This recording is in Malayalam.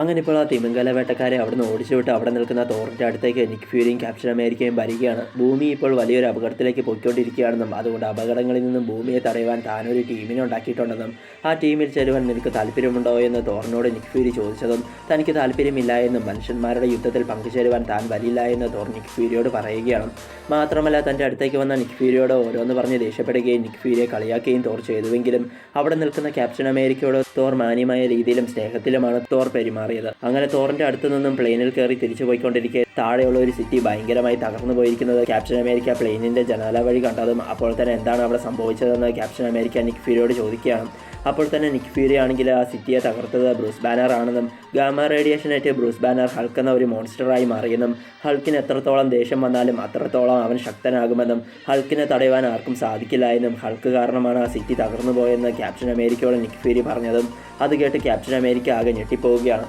അങ്ങനെ ഇപ്പോൾ ആ തിമിംഗല വേട്ടക്കാരെ അവിടുന്ന് ഓടിച്ചുവിട്ട് അവിടെ നിൽക്കുന്ന തോറിൻ്റെ അടുത്തേക്ക് നിക്ക് ഫ്യൂരിയും ക്യാപ്റ്റൻ അമേരിക്കയും വരികയാണ്. ഭൂമി ഇപ്പോൾ വലിയൊരു അപകടത്തിലേക്ക് പോയിക്കൊണ്ടിരിക്കുകയാണെന്നും അതുകൊണ്ട് അപകടങ്ങളിൽ നിന്നും ഭൂമിയെ തടയുവാൻ താനൊരു ടീമിനെ ഉണ്ടാക്കിയിട്ടുണ്ടെന്നും ആ ടീമിൽ ചേരുവാൻ നിനക്ക് താല്പര്യമുണ്ടോ എന്ന് തോറിനോട് നിക്ക് ഫ്യൂരി ചോദിച്ചതും തനിക്ക് താല്പര്യമില്ല എന്നും മനുഷ്യന്മാരുടെ യുദ്ധത്തിൽ പങ്കുചേരുവാൻ താൻ വരില്ല എന്ന് തോർ നിക്ക് ഫ്യൂരിയോട് പറയുകയാണ്. മാത്രമല്ല തൻ്റെ അടുത്തേക്ക് വന്ന നിക്ക് ഫ്യൂരിയോട് ഓരോന്ന് പറഞ്ഞ് ദേഷ്യപ്പെടുകയും നിക്ക് ഫ്യൂരിയെ കളിയാക്കുകയും തോർ ചെയ്തുവെങ്കിലും അവിടെ നിൽക്കുന്ന ക്യാപ്റ്റൻ അമേരിക്കയോട് തോർ മാന്യമായ രീതിയിലും സ്നേഹത്തിലുമാണ് തോർ പെരുമാറിയത്. അങ്ങനെ തോറിന്റെ അടുത്ത് നിന്നും പ്ലെയിനിൽ കയറി തിരിച്ചു പോയിക്കൊണ്ടിരിക്കെ താഴെയുള്ള ഒരു സിറ്റി ഭയങ്കരമായി തകർന്നു പോയിരിക്കുന്നത് ക്യാപ്റ്റൻ അമേരിക്ക പ്ലെയിനിന്റെ ജനാല വഴി കണ്ടതും അപ്പോൾ തന്നെ എന്താണ് അവിടെ സംഭവിച്ചതെന്ന് ക്യാപ്റ്റൻ അമേരിക്ക നിക്ക് ഫ്യൂരിയോട് ചോദിക്കുകയാണ്. അപ്പോൾ തന്നെ നിക്ക് ഫ്യൂരി ആണെങ്കിൽ ആ സിറ്റിയെ തകർത്തത് ബ്രൂസ് ബാനർ ആണെന്നും ഗാമ റേഡിയേഷനേറ്റ് ബ്രൂസ് ബാനർ ഹൾക്ക് എന്ന ഒരു മോൺസ്റ്ററായി മാറിയെന്നും ഹൾക്കിന് എത്രത്തോളം ദേഷ്യം വന്നാലും അത്രത്തോളം അവൻ ശക്തനാകുമെന്നും ഹൾക്കിനെ തടയുവാൻ ആർക്കും സാധിക്കില്ല എന്നും ഹൾക്ക് കാരണമാണ് ആ സിറ്റി തകർന്നു പോയെന്ന് ക്യാപ്റ്റൻ അമേരിക്കയോട് നിക്ക് ഫ്യൂരി പറഞ്ഞതും അത് കേട്ട് ക്യാപ്റ്റൻ അമേരിക്ക ആകെ ഞെട്ടിപ്പോവുകയാണ്.